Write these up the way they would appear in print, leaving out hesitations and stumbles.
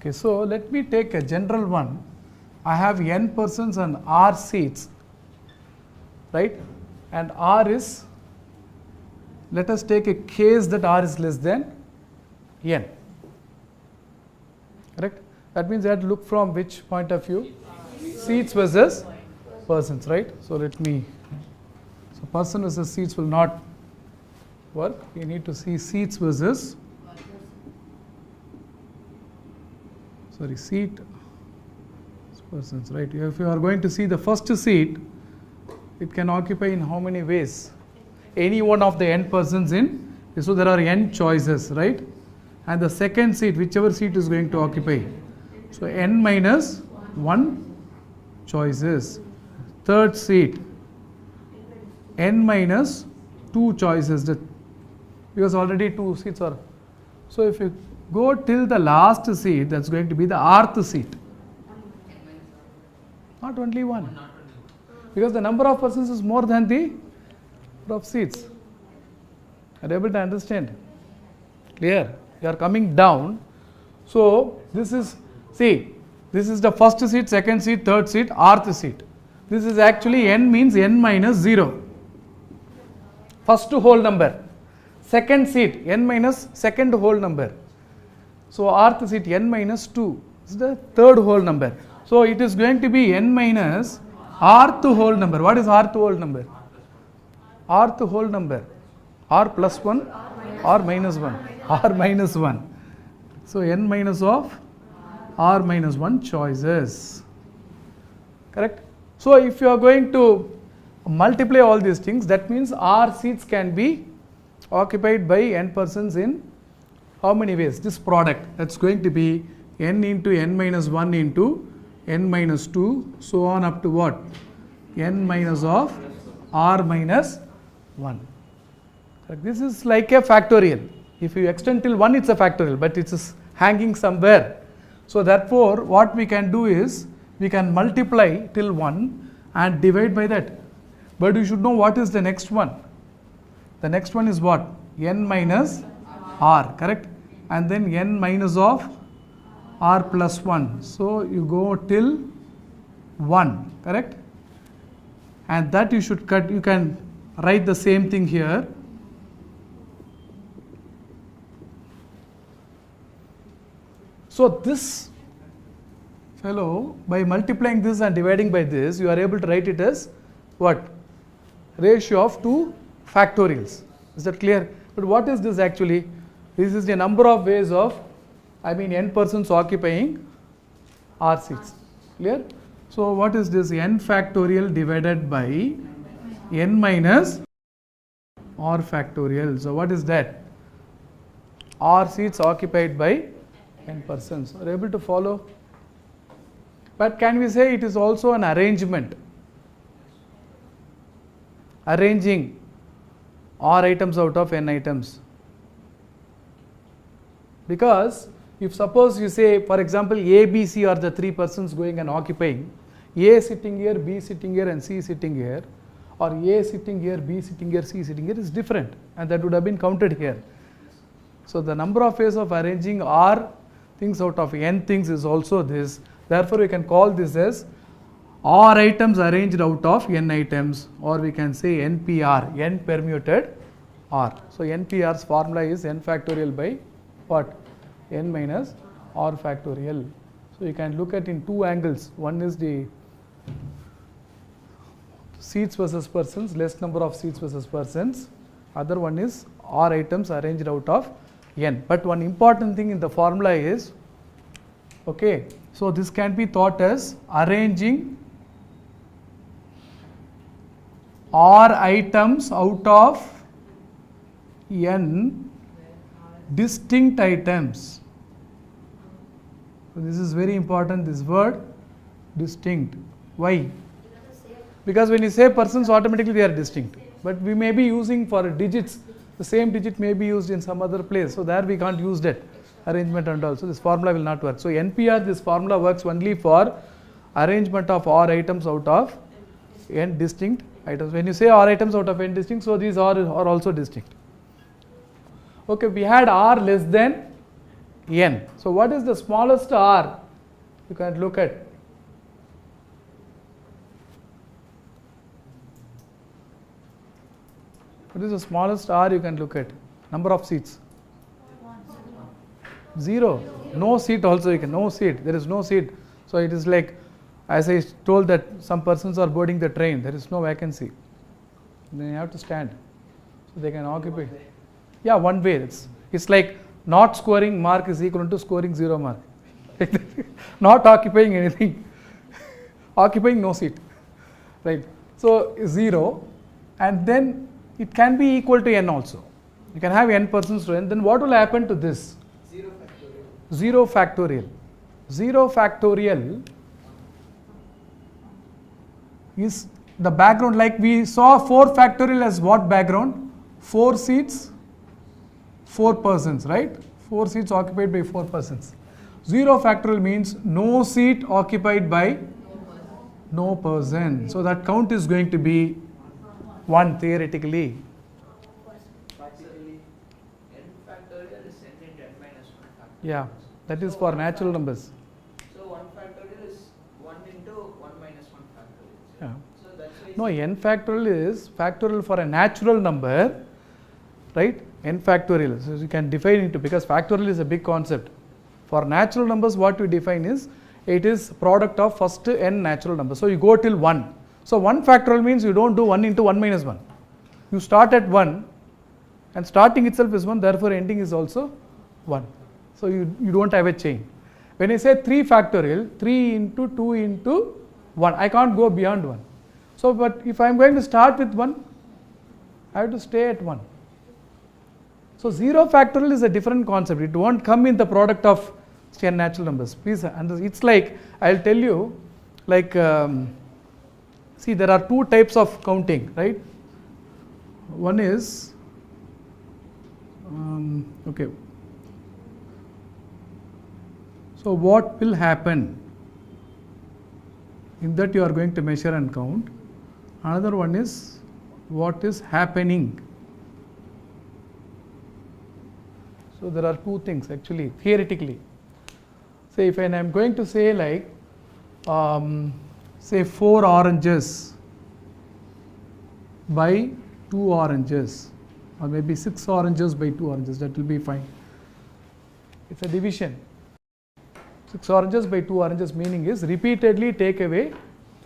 Okay, so let me take a general one. I have n persons and r seats, right? And r is, let us take a case that r is less than n. Correct? That means I have to look from which point of view? Seats versus persons, right? So let me, so person versus seats will not work. We need to see seats versus, sorry, seat persons, right? If you are going to see the first seat, it can occupy in how many ways? Any one of the n persons in, so there are n choices, right? And the second seat, whichever seat is going to occupy, so n minus 1 choices. Third seat, n minus 2 choices, because already 2 seats are. So if you go till the last seat, that's going to be the rth seat. Not only one, because the number of persons is more than the number of seats. Are you able to understand? Clear? You are coming down. So this is, see, this is the first seat, second seat, third seat, rth seat. This is actually n means n minus 0. First whole number. Second seat, n minus second whole number. So rth seat, n minus 2 is the third whole number. So it is going to be n minus rth whole number. What is rth whole number? Rth whole number. R plus 1, R minus 1, R minus 1. So n minus of R minus 1 choices. Correct? So if you are going to multiply all these things, that means R seats can be occupied by n persons in how many ways? This product, that's going to be n into n minus 1 into n minus 2, so on up to what? N minus of R minus 1. This is like a factorial. If you extend till 1, it's a factorial, but it is hanging somewhere. So therefore, what we can do is, we can multiply till 1 and divide by that. But you should know what is the next one. The next one is what? N minus R, correct? And then n minus of R plus 1. So you go till 1, correct? And that you should cut, you can write the same thing here. So this fellow, by multiplying this and dividing by this, you are able to write it as what? Ratio of 2 factorials. Is that clear? But what is this actually? This is the number of ways of, n persons occupying R seats. Clear? So what is this? N factorial divided by n minus R factorial. So what is that? R seats occupied by n persons. Are you able to follow? But can we say it is also an arrangement? Arranging R items out of n items. Because if suppose you say, for example, A, B, C are the 3 persons going and occupying, A sitting here, B sitting here and C sitting here, or A sitting here, B sitting here, C sitting here is different, and that would have been counted here. So the number of ways of arranging R things out of n things is also this. Therefore we can call this as R items arranged out of n items, or we can say NPR, n permuted R. So NPR's formula is n factorial by what? N minus R factorial. So you can look at in 2 angles. One is the seats versus persons, less number of seats versus persons. Other one is R items arranged out of n. But one important thing in the formula is, okay, so this can be thought as arranging R items out of n distinct items. So this is very important, this word distinct. Why? Because when you say persons, automatically they are distinct. But we may be using for digits, the same digit may be used in some other place. So there we can't use that arrangement and all. So this formula will not work. So NPR, this formula works only for arrangement of R items out of n distinct items. When you say R items out of n distinct, so these are also distinct. Okay, we had R less than n. So what is the smallest r you can look at? What is the smallest r you can look at? Number of seats? 0. No seat also you can, no seat, there is no seat. So it is like, as I told that some persons are boarding the train, there is no vacancy. Then you have to stand. So they can occupy. Yeah, one way. It's like not scoring mark is equal to scoring 0 mark. Not occupying anything. Occupying no seat. Right. So 0, and then it can be equal to n also. You can have n persons to n. Then what will happen to this? 0 factorial. 0 factorial is the background, like we saw 4 factorial as what background? 4 seats, 4 persons, right? 4 seats occupied by 4 persons. 0 factorial means no seat occupied by no person. So that count is going to be 1 theoretically. Practically, n factorial is n into n minus 1 factorial. Yeah, that is for natural numbers. So 1 factorial is 1 into 1 minus 1 factorial. Yeah. So that's why No, n factorial is factorial for a natural number, right? N factorial. So you can define it because factorial is a big concept. For natural numbers, what we define is it is product of first n natural numbers. So you go till 1. So 1 factorial means you don't do 1 into 1 minus 1. You start at 1 and starting itself is 1, therefore ending is also 1. So you don't have a chain. When I say 3 factorial, 3 into 2 into 1, I can't go beyond 1. So, but if I am going to start with 1, I have to stay at 1. So 0 factorial is a different concept. It won't come in the product of n natural numbers. Please, and it's like, I'll tell you, like, see, there are 2 types of counting, right? One is, okay. So what will happen in that you are going to measure and count. Another one is what is happening. So there are 2 things actually, theoretically. Say if I am going to say like, say 4 oranges by 2 oranges, or maybe 6 oranges by 2 oranges, that will be fine. It's a division. 6 oranges by 2 oranges meaning is repeatedly take away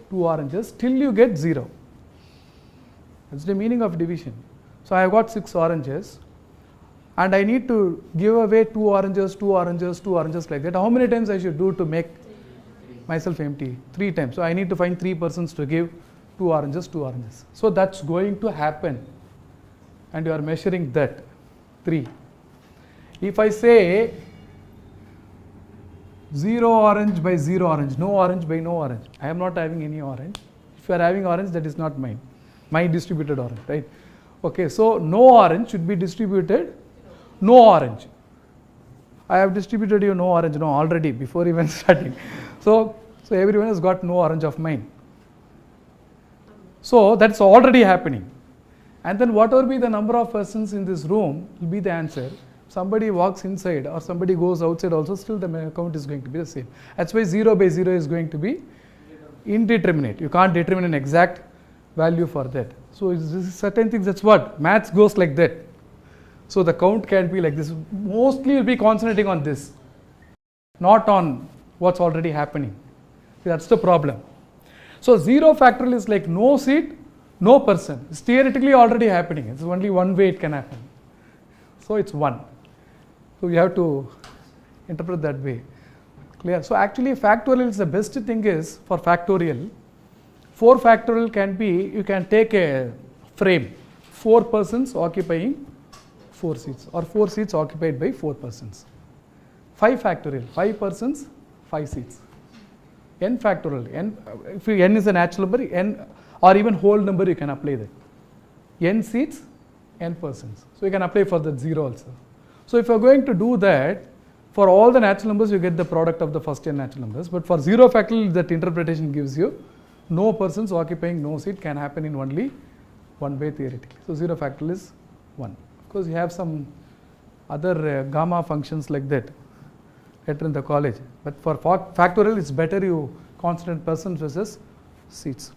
2 oranges till you get 0. That's the meaning of division. So I have got 6 oranges and I need to give away 2 oranges, 2 oranges, 2 oranges like that. How many times I should do to make myself empty? 3 times. So I need to find 3 persons to give 2 oranges, 2 oranges. So that's going to happen and you are measuring that 3. If I say 0 orange by 0 orange, no orange by no orange, I am not having any orange. If you are having orange, that is not mine, my distributed orange, right? Okay, so no orange should be distributed, no orange. I have distributed you no orange, no, already before even starting. So everyone has got no orange of mine. So that's already happening. And then whatever be the number of persons in this room will be the answer. Somebody walks inside or somebody goes outside also, still the count is going to be the same. That's why 0 by 0 is going to be indeterminate. You can't determine an exact value for that. So certain things, that's what maths goes like that. So the count can be like this. Mostly you'll be concentrating on this, not on what's already happening. That's the problem. So 0 factorial is like no seat, no person. It's theoretically already happening. It's only one way it can happen. So it's 1. So you have to interpret that way. Clear? So actually factorial is the best thing is for factorial. 4 factorial can be, you can take a frame, 4 persons occupying 4 seats or 4 seats occupied by 4 persons. 5 factorial, 5 persons, 5 seats. N factorial, n, if n is a natural number, n or even whole number you can apply that. N seats, n persons. So you can apply for that 0 also. So if you are going to do that, for all the natural numbers you get the product of the first n natural numbers, but for 0 factorial that interpretation gives you no persons occupying no seat can happen in only one way theoretically. So 0 factorial is 1. Of course you have some other gamma functions like that. enter in the college. But for factorial, it's better you concentrate persons versus seats.